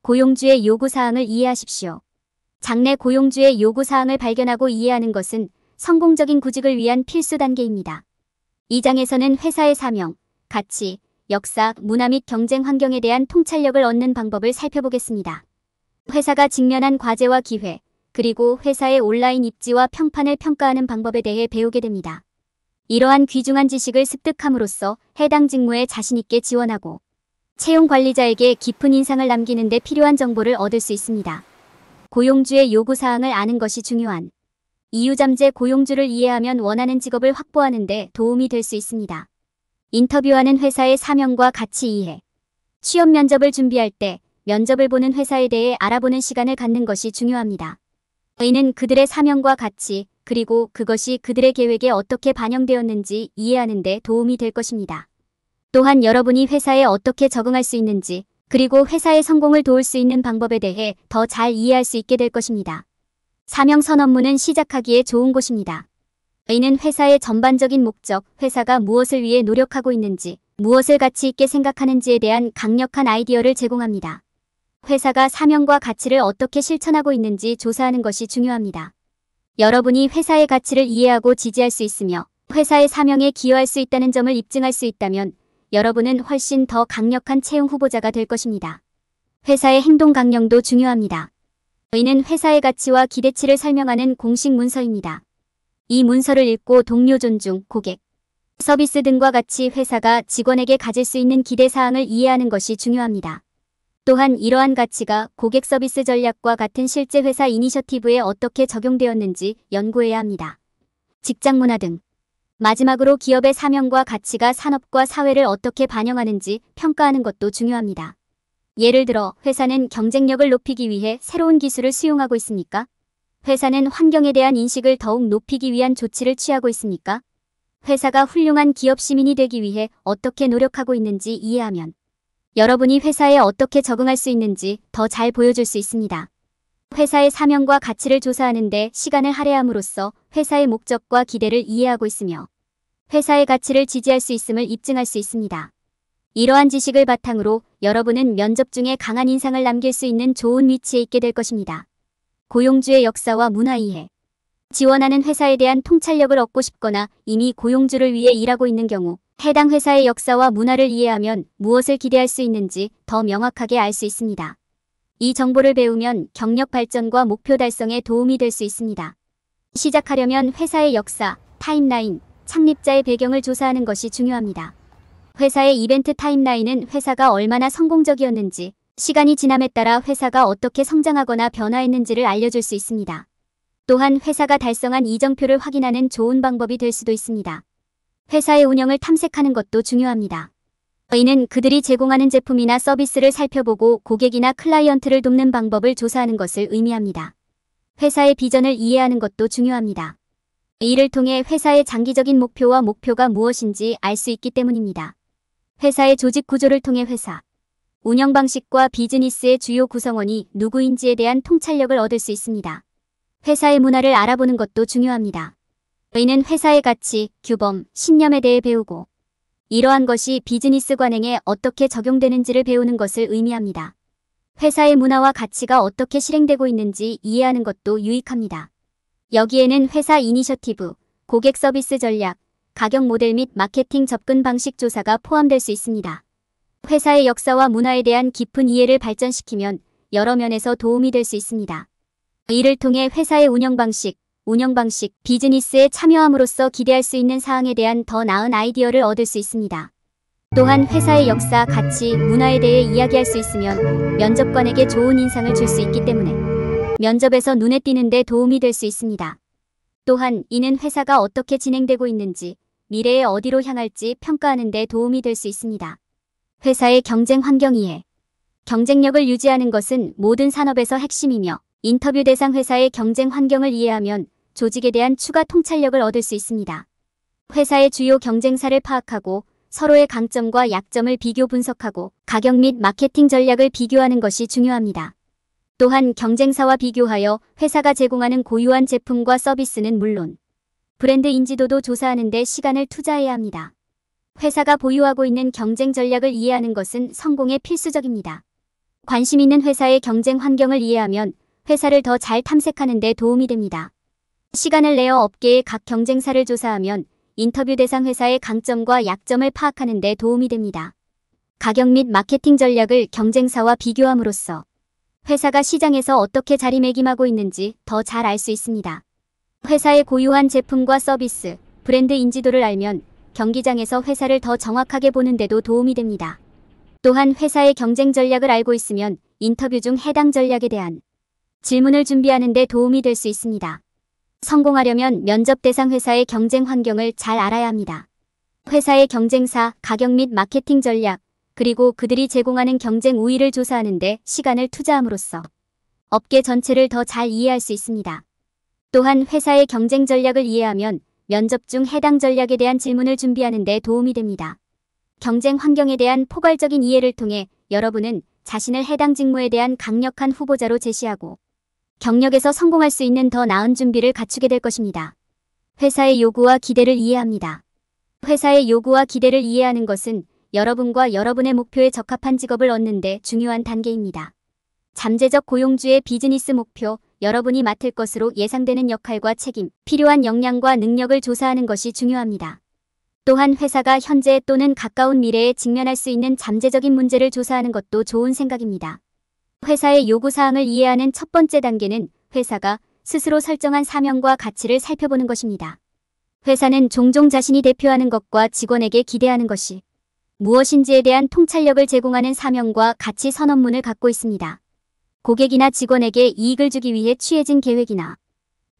고용주의 요구사항을 이해하십시오. 장래 고용주의 요구사항을 발견하고 이해하는 것은 성공적인 구직을 위한 필수 단계입니다. 이 장에서는 회사의 사명, 가치, 역사, 문화 및 경쟁 환경에 대한 통찰력을 얻는 방법을 살펴보겠습니다. 회사가 직면한 과제와 기회, 그리고 회사의 온라인 입지와 평판을 평가하는 방법에 대해 배우게 됩니다. 이러한 귀중한 지식을 습득함으로써 해당 직무에 자신있게 지원하고 채용 관리자에게 깊은 인상을 남기는 데 필요한 정보를 얻을 수 있습니다. 고용주의 요구사항을 아는 것이 중요한 이유잠재 고용주를 이해하면 원하는 직업을 확보하는 데 도움이 될 수 있습니다. 인터뷰하는 회사의 사명과 가치 이해. 취업 면접을 준비할 때 면접을 보는 회사에 대해 알아보는 시간을 갖는 것이 중요합니다. 이는 그들의 사명과 가치, 그리고 그것이 그들의 계획에 어떻게 반영되었는지 이해하는 데 도움이 될 것입니다. 또한 여러분이 회사에 어떻게 적응할 수 있는지, 그리고 회사의 성공을 도울 수 있는 방법에 대해 더 잘 이해할 수 있게 될 것입니다. 사명 선언문은 시작하기에 좋은 곳입니다. 이는 회사의 전반적인 목적, 회사가 무엇을 위해 노력하고 있는지, 무엇을 가치 있게 생각하는지에 대한 강력한 아이디어를 제공합니다. 회사가 사명과 가치를 어떻게 실천하고 있는지 조사하는 것이 중요합니다. 여러분이 회사의 가치를 이해하고 지지할 수 있으며 회사의 사명에 기여할 수 있다는 점을 입증할 수 있다면 여러분은 훨씬 더 강력한 채용 후보자가 될 것입니다. 회사의 행동 강령도 중요합니다. 이는 회사의 가치와 기대치를 설명하는 공식 문서입니다. 이 문서를 읽고 동료 존중, 고객, 서비스 등과 같이 회사가 직원에게 가질 수 있는 기대사항을 이해하는 것이 중요합니다. 또한 이러한 가치가 고객 서비스 전략과 같은 실제 회사 이니셔티브에 어떻게 적용되었는지 연구해야 합니다. 직장 문화 등. 마지막으로 기업의 사명과 가치가 산업과 사회를 어떻게 반영하는지 평가하는 것도 중요합니다. 예를 들어 회사는 경쟁력을 높이기 위해 새로운 기술을 수용하고 있습니까? 회사는 환경에 대한 인식을 더욱 높이기 위한 조치를 취하고 있습니까? 회사가 훌륭한 기업 시민이 되기 위해 어떻게 노력하고 있는지 이해하면 여러분이 회사에 어떻게 적응할 수 있는지 더 잘 보여줄 수 있습니다. 회사의 사명과 가치를 조사하는 데 시간을 할애함으로써 회사의 목적과 기대를 이해하고 있으며 회사의 가치를 지지할 수 있음을 입증할 수 있습니다. 이러한 지식을 바탕으로 여러분은 면접 중에 강한 인상을 남길 수 있는 좋은 위치에 있게 될 것입니다. 고용주의 역사와 문화 이해. 지원하는 회사에 대한 통찰력을 얻고 싶거나 이미 고용주를 위해 일하고 있는 경우 해당 회사의 역사와 문화를 이해하면 무엇을 기대할 수 있는지 더 명확하게 알 수 있습니다. 이 정보를 배우면 경력 발전과 목표 달성에 도움이 될 수 있습니다. 시작하려면 회사의 역사, 타임라인, 창립자의 배경을 조사하는 것이 중요합니다. 회사의 이벤트 타임라인은 회사가 얼마나 성공적이었는지, 시간이 지남에 따라 회사가 어떻게 성장하거나 변화했는지를 알려줄 수 있습니다. 또한 회사가 달성한 이정표를 확인하는 좋은 방법이 될 수도 있습니다. 회사의 운영을 탐색하는 것도 중요합니다. 이는 그들이 제공하는 제품이나 서비스를 살펴보고 고객이나 클라이언트를 돕는 방법을 조사하는 것을 의미합니다. 회사의 비전을 이해하는 것도 중요합니다. 이를 통해 회사의 장기적인 목표와 목표가 무엇인지 알 수 있기 때문입니다. 회사의 조직 구조를 통해 회사, 운영 방식과 비즈니스의 주요 구성원이 누구인지에 대한 통찰력을 얻을 수 있습니다. 회사의 문화를 알아보는 것도 중요합니다. 이는 회사의 가치, 규범, 신념에 대해 배우고 이러한 것이 비즈니스 관행에 어떻게 적용되는지를 배우는 것을 의미합니다. 회사의 문화와 가치가 어떻게 실행되고 있는지 이해하는 것도 유익합니다. 여기에는 회사 이니셔티브, 고객 서비스 전략, 가격 모델 및 마케팅 접근 방식 조사가 포함될 수 있습니다. 회사의 역사와 문화에 대한 깊은 이해를 발전시키면 여러 면에서 도움이 될 수 있습니다. 이를 통해 회사의 운영 방식, 비즈니스에 참여함으로써 기대할 수 있는 사항에 대한 더 나은 아이디어를 얻을 수 있습니다. 또한 회사의 역사, 가치, 문화에 대해 이야기할 수 있으면 면접관에게 좋은 인상을 줄 수 있기 때문에 면접에서 눈에 띄는 데 도움이 될 수 있습니다. 또한 이는 회사가 어떻게 진행되고 있는지, 미래에 어디로 향할지 평가하는 데 도움이 될 수 있습니다. 회사의 경쟁 환경 이해. 경쟁력을 유지하는 것은 모든 산업에서 핵심이며 인터뷰 대상 회사의 경쟁 환경을 이해하면 조직에 대한 추가 통찰력을 얻을 수 있습니다. 회사의 주요 경쟁사를 파악하고 서로의 강점과 약점을 비교 분석하고 가격 및 마케팅 전략을 비교하는 것이 중요합니다. 또한 경쟁사와 비교하여 회사가 제공하는 고유한 제품과 서비스는 물론 브랜드 인지도도 조사하는 데 시간을 투자해야 합니다. 회사가 보유하고 있는 경쟁 전략을 이해하는 것은 성공에 필수적입니다. 관심 있는 회사의 경쟁 환경을 이해하면 회사를 더 잘 탐색하는 데 도움이 됩니다. 시간을 내어 업계의 각 경쟁사를 조사하면 인터뷰 대상 회사의 강점과 약점을 파악하는 데 도움이 됩니다. 가격 및 마케팅 전략을 경쟁사와 비교함으로써 회사가 시장에서 어떻게 자리매김하고 있는지 더 잘 알 수 있습니다. 회사의 고유한 제품과 서비스, 브랜드 인지도를 알면 경기장에서 회사를 더 정확하게 보는 데도 도움이 됩니다. 또한 회사의 경쟁 전략을 알고 있으면 인터뷰 중 해당 전략에 대한 질문을 준비하는 데 도움이 될 수 있습니다. 성공하려면 면접 대상 회사의 경쟁 환경을 잘 알아야 합니다. 회사의 경쟁사, 가격 및 마케팅 전략, 그리고 그들이 제공하는 경쟁 우위를 조사하는 데 시간을 투자함으로써 업계 전체를 더 잘 이해할 수 있습니다. 또한 회사의 경쟁 전략을 이해하면 면접 중 해당 전략에 대한 질문을 준비하는 데 도움이 됩니다. 경쟁 환경에 대한 포괄적인 이해를 통해 여러분은 자신을 해당 직무에 대한 강력한 후보자로 제시하고 경력에서 성공할 수 있는 더 나은 준비를 갖추게 될 것입니다. 회사의 요구와 기대를 이해합니다. 회사의 요구와 기대를 이해하는 것은 여러분과 여러분의 목표에 적합한 직업을 얻는 데 중요한 단계입니다. 잠재적 고용주의 비즈니스 목표, 여러분이 맡을 것으로 예상되는 역할과 책임, 필요한 역량과 능력을 조사하는 것이 중요합니다. 또한 회사가 현재 또는 가까운 미래에 직면할 수 있는 잠재적인 문제를 조사하는 것도 좋은 생각입니다. 회사의 요구사항을 이해하는 첫 번째 단계는 회사가 스스로 설정한 사명과 가치를 살펴보는 것입니다. 회사는 종종 자신이 대표하는 것과 직원에게 기대하는 것이 무엇인지에 대한 통찰력을 제공하는 사명과 가치 선언문을 갖고 있습니다. 고객이나 직원에게 이익을 주기 위해 취해진 계획이나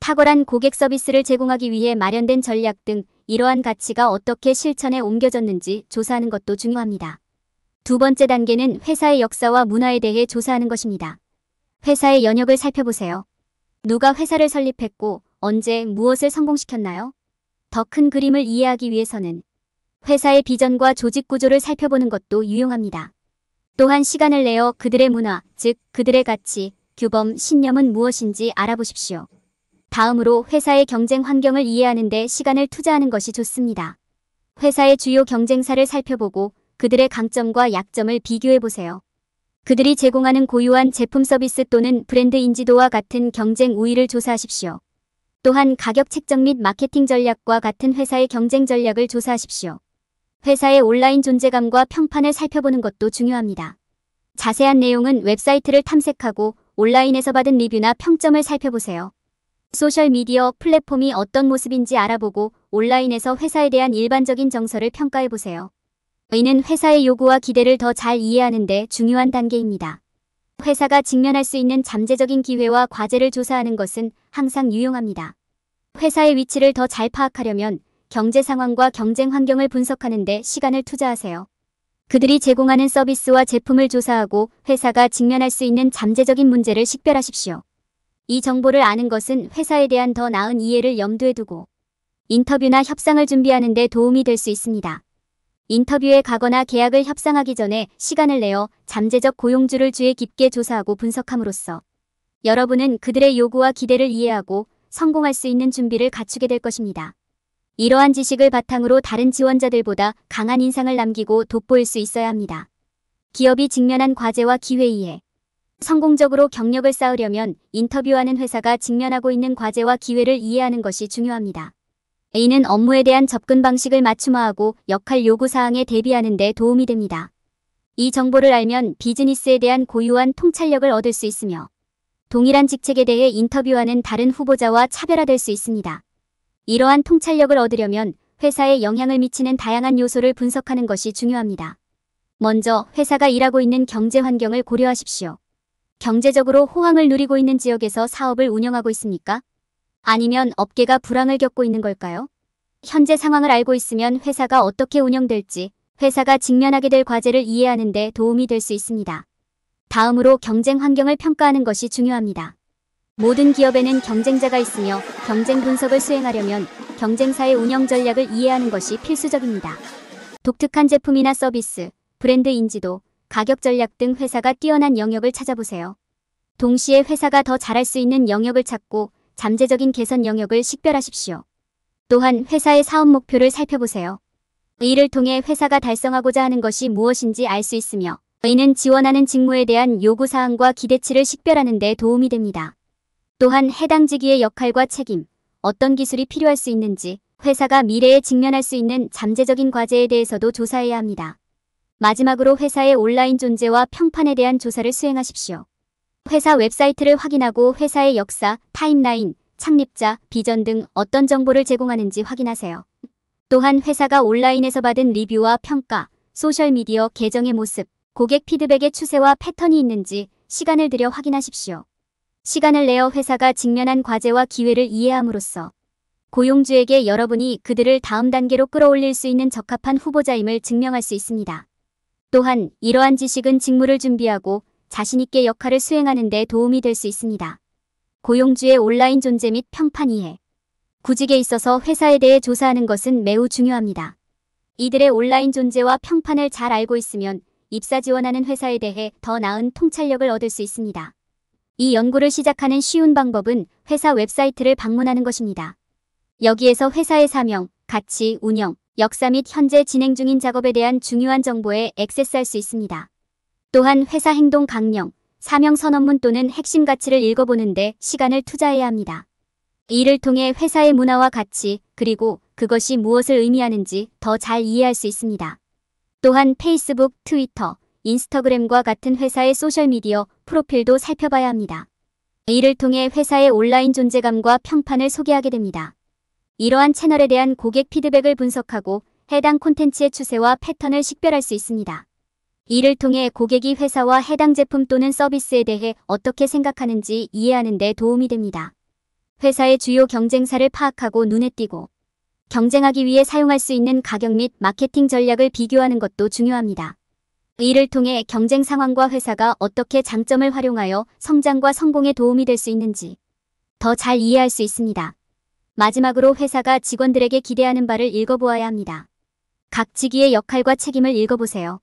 탁월한 고객 서비스를 제공하기 위해 마련된 전략 등 이러한 가치가 어떻게 실천에 옮겨졌는지 조사하는 것도 중요합니다. 두 번째 단계는 회사의 역사와 문화에 대해 조사하는 것입니다. 회사의 연역을 살펴보세요. 누가 회사를 설립했고 언제 무엇을 성공시켰나요? 더 큰 그림을 이해하기 위해서는 회사의 비전과 조직 구조를 살펴보는 것도 유용합니다. 또한 시간을 내어 그들의 문화, 즉 그들의 가치, 규범, 신념은 무엇인지 알아보십시오. 다음으로 회사의 경쟁 환경을 이해하는 데 시간을 투자하는 것이 좋습니다. 회사의 주요 경쟁사를 살펴보고 그들의 강점과 약점을 비교해보세요. 그들이 제공하는 고유한 제품 서비스 또는 브랜드 인지도와 같은 경쟁 우위를 조사하십시오. 또한 가격 책정 및 마케팅 전략과 같은 회사의 경쟁 전략을 조사하십시오. 회사의 온라인 존재감과 평판을 살펴보는 것도 중요합니다. 자세한 내용은 웹사이트를 탐색하고 온라인에서 받은 리뷰나 평점을 살펴보세요. 소셜미디어 플랫폼이 어떤 모습인지 알아보고 온라인에서 회사에 대한 일반적인 정서를 평가해보세요. 이는 회사의 요구와 기대를 더 잘 이해하는 데 중요한 단계입니다. 회사가 직면할 수 있는 잠재적인 기회와 과제를 조사하는 것은 항상 유용합니다. 회사의 위치를 더 잘 파악하려면 경제 상황과 경쟁 환경을 분석하는 데 시간을 투자하세요. 그들이 제공하는 서비스와 제품을 조사하고 회사가 직면할 수 있는 잠재적인 문제를 식별하십시오. 이 정보를 아는 것은 회사에 대한 더 나은 이해를 염두에 두고 인터뷰나 협상을 준비하는 데 도움이 될 수 있습니다. 인터뷰에 가거나 계약을 협상하기 전에 시간을 내어 잠재적 고용주를 주의 깊게 조사하고 분석함으로써 여러분은 그들의 요구와 기대를 이해하고 성공할 수 있는 준비를 갖추게 될 것입니다. 이러한 지식을 바탕으로 다른 지원자들보다 강한 인상을 남기고 돋보일 수 있어야 합니다. 기업이 직면한 과제와 기회 이해. 성공적으로 경력을 쌓으려면 인터뷰하는 회사가 직면하고 있는 과제와 기회를 이해하는 것이 중요합니다. 이는 업무에 대한 접근 방식을 맞춤화하고 역할 요구사항에 대비하는 데 도움이 됩니다. 이 정보를 알면 비즈니스에 대한 고유한 통찰력을 얻을 수 있으며 동일한 직책에 대해 인터뷰하는 다른 후보자와 차별화될 수 있습니다. 이러한 통찰력을 얻으려면 회사에 영향을 미치는 다양한 요소를 분석하는 것이 중요합니다. 먼저 회사가 일하고 있는 경제 환경을 고려하십시오. 경제적으로 호황을 누리고 있는 지역에서 사업을 운영하고 있습니까? 아니면 업계가 불황을 겪고 있는 걸까요? 현재 상황을 알고 있으면 회사가 어떻게 운영될지, 회사가 직면하게 될 과제를 이해하는 데 도움이 될 수 있습니다. 다음으로 경쟁 환경을 평가하는 것이 중요합니다. 모든 기업에는 경쟁자가 있으며 경쟁 분석을 수행하려면 경쟁사의 운영 전략을 이해하는 것이 필수적입니다. 독특한 제품이나 서비스, 브랜드 인지도, 가격 전략 등 회사가 뛰어난 영역을 찾아보세요. 동시에 회사가 더 잘할 수 있는 영역을 찾고 잠재적인 개선 영역을 식별하십시오. 또한 회사의 사업 목표를 살펴보세요. 이를 통해 회사가 달성하고자 하는 것이 무엇인지 알 수 있으며 이는 지원하는 직무에 대한 요구사항과 기대치를 식별하는 데 도움이 됩니다. 또한 해당 직위의 역할과 책임, 어떤 기술이 필요할 수 있는지, 회사가 미래에 직면할 수 있는 잠재적인 과제에 대해서도 조사해야 합니다. 마지막으로 회사의 온라인 존재와 평판에 대한 조사를 수행하십시오. 회사 웹사이트를 확인하고 회사의 역사, 타임라인, 창립자, 비전 등 어떤 정보를 제공하는지 확인하세요. 또한 회사가 온라인에서 받은 리뷰와 평가, 소셜미디어 계정의 모습, 고객 피드백의 추세와 패턴이 있는지 시간을 들여 확인하십시오. 시간을 내어 회사가 직면한 과제와 기회를 이해함으로써 고용주에게 여러분이 그들을 다음 단계로 끌어올릴 수 있는 적합한 후보자임을 증명할 수 있습니다. 또한 이러한 지식은 직무를 준비하고 자신있게 역할을 수행하는 데 도움이 될 수 있습니다. 고용주의 온라인 존재 및 평판 이해. 구직에 있어서 회사에 대해 조사하는 것은 매우 중요합니다. 이들의 온라인 존재와 평판을 잘 알고 있으면 입사 지원하는 회사에 대해 더 나은 통찰력을 얻을 수 있습니다. 이 연구를 시작하는 쉬운 방법은 회사 웹사이트를 방문하는 것입니다. 여기에서 회사의 사명, 가치, 운영, 역사 및 현재 진행 중인 작업에 대한 중요한 정보에 액세스할 수 있습니다. 또한 회사 행동 강령, 사명 선언문 또는 핵심 가치를 읽어보는데 시간을 투자해야 합니다. 이를 통해 회사의 문화와 가치, 그리고 그것이 무엇을 의미하는지 더 잘 이해할 수 있습니다. 또한 페이스북, 트위터, 인스타그램과 같은 회사의 소셜미디어 프로필도 살펴봐야 합니다. 이를 통해 회사의 온라인 존재감과 평판을 소개하게 됩니다. 이러한 채널에 대한 고객 피드백을 분석하고 해당 콘텐츠의 추세와 패턴을 식별할 수 있습니다. 이를 통해 고객이 회사와 해당 제품 또는 서비스에 대해 어떻게 생각하는지 이해하는 데 도움이 됩니다. 회사의 주요 경쟁사를 파악하고 눈에 띄고 경쟁하기 위해 사용할 수 있는 가격 및 마케팅 전략을 비교하는 것도 중요합니다. 이를 통해 경쟁 상황과 회사가 어떻게 장점을 활용하여 성장과 성공에 도움이 될 수 있는지 더 잘 이해할 수 있습니다. 마지막으로 회사가 직원들에게 기대하는 바를 읽어보아야 합니다. 각 직위의 역할과 책임을 읽어보세요.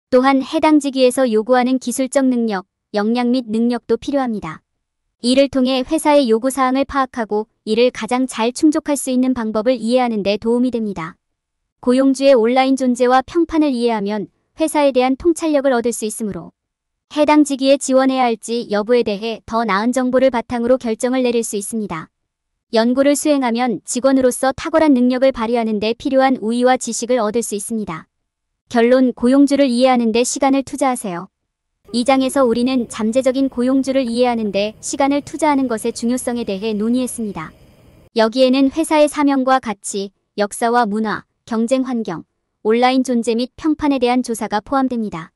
또한 해당 직위에서 요구하는 기술적 능력, 역량 및 능력도 필요합니다. 이를 통해 회사의 요구사항을 파악하고 이를 가장 잘 충족할 수 있는 방법을 이해하는 데 도움이 됩니다. 고용주의 온라인 존재와 평판을 이해하면 회사에 대한 통찰력을 얻을 수 있으므로 해당 직위에 지원해야 할지 여부에 대해 더 나은 정보를 바탕으로 결정을 내릴 수 있습니다. 연구를 수행하면 직원으로서 탁월한 능력을 발휘하는 데 필요한 우위와 지식을 얻을 수 있습니다. 결론, 고용주를 이해하는 데 시간을 투자하세요. 이 장에서 우리는 잠재적인 고용주를 이해하는 데 시간을 투자하는 것의 중요성에 대해 논의했습니다. 여기에는 회사의 사명과 가치, 역사와 문화, 경쟁 환경, 온라인 존재 및 평판에 대한 조사가 포함됩니다.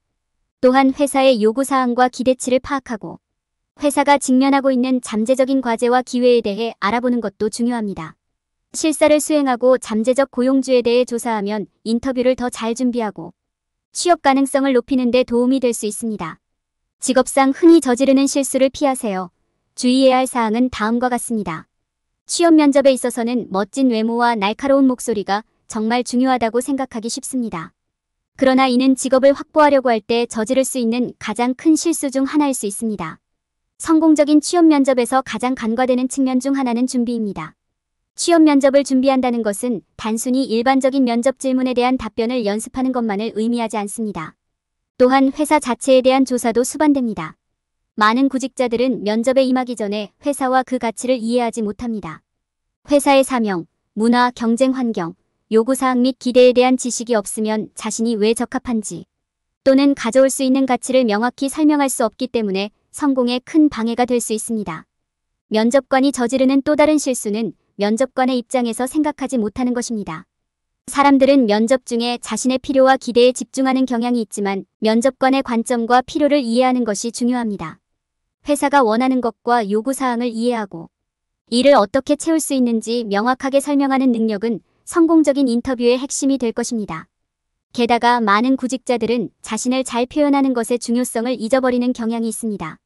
또한 회사의 요구사항과 기대치를 파악하고 회사가 직면하고 있는 잠재적인 과제와 기회에 대해 알아보는 것도 중요합니다. 실사를 수행하고 잠재적 고용주에 대해 조사하면 인터뷰를 더 잘 준비하고 취업 가능성을 높이는 데 도움이 될 수 있습니다. 직업상 흔히 저지르는 실수를 피하세요. 주의해야 할 사항은 다음과 같습니다. 취업 면접에 있어서는 멋진 외모와 날카로운 목소리가 정말 중요하다고 생각하기 쉽습니다. 그러나 이는 직업을 확보하려고 할 때 저지를 수 있는 가장 큰 실수 중 하나일 수 있습니다. 성공적인 취업 면접에서 가장 간과되는 측면 중 하나는 준비입니다. 취업 면접을 준비한다는 것은 단순히 일반적인 면접 질문에 대한 답변을 연습하는 것만을 의미하지 않습니다. 또한 회사 자체에 대한 조사도 수반됩니다. 많은 구직자들은 면접에 임하기 전에 회사와 그 가치를 이해하지 못합니다. 회사의 사명, 문화, 경쟁 환경, 요구사항 및 기대에 대한 지식이 없으면 자신이 왜 적합한지 또는 가져올 수 있는 가치를 명확히 설명할 수 없기 때문에 성공에 큰 방해가 될 수 있습니다. 면접관이 저지르는 또 다른 실수는 면접관의 입장에서 생각하지 못하는 것입니다. 사람들은 면접 중에 자신의 필요와 기대에 집중하는 경향이 있지만 면접관의 관점과 필요를 이해하는 것이 중요합니다. 회사가 원하는 것과 요구사항을 이해하고 이를 어떻게 채울 수 있는지 명확하게 설명하는 능력은 성공적인 인터뷰의 핵심이 될 것입니다. 게다가 많은 구직자들은 자신을 잘 표현하는 것의 중요성을 잊어버리는 경향이 있습니다.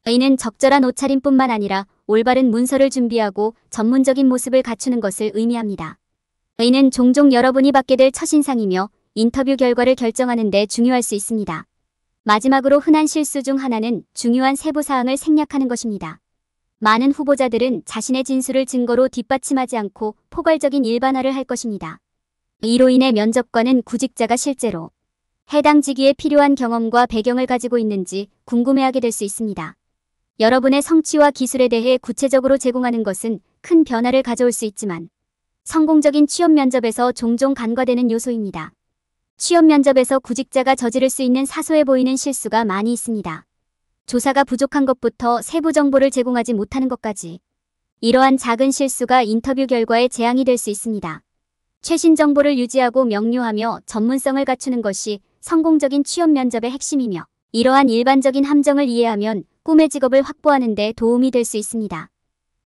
이는 적절한 옷차림뿐만 아니라 올바른 문서를 준비하고 전문적인 모습을 갖추는 것을 의미합니다. 이는 종종 여러분이 받게 될 첫인상이며 인터뷰 결과를 결정하는 데 중요할 수 있습니다. 마지막으로 흔한 실수 중 하나는 중요한 세부사항을 생략하는 것입니다. 많은 후보자들은 자신의 진술을 증거로 뒷받침하지 않고 포괄적인 일반화를 할 것입니다. 이로 인해 면접관은 구직자가 실제로 해당 직위에 필요한 경험과 배경을 가지고 있는지 궁금해하게 될 수 있습니다. 여러분의 성취와 기술에 대해 구체적으로 제공하는 것은 큰 변화를 가져올 수 있지만 성공적인 취업 면접에서 종종 간과되는 요소입니다. 취업 면접에서 구직자가 저지를 수 있는 사소해 보이는 실수가 많이 있습니다. 조사가 부족한 것부터 세부 정보를 제공하지 못하는 것까지. 이러한 작은 실수가 인터뷰 결과에 재앙이 될 수 있습니다. 최신 정보를 유지하고 명료하며 전문성을 갖추는 것이 성공적인 취업 면접의 핵심이며 이러한 일반적인 함정을 이해하면 꿈의 직업을 확보하는 데 도움이 될 수 있습니다.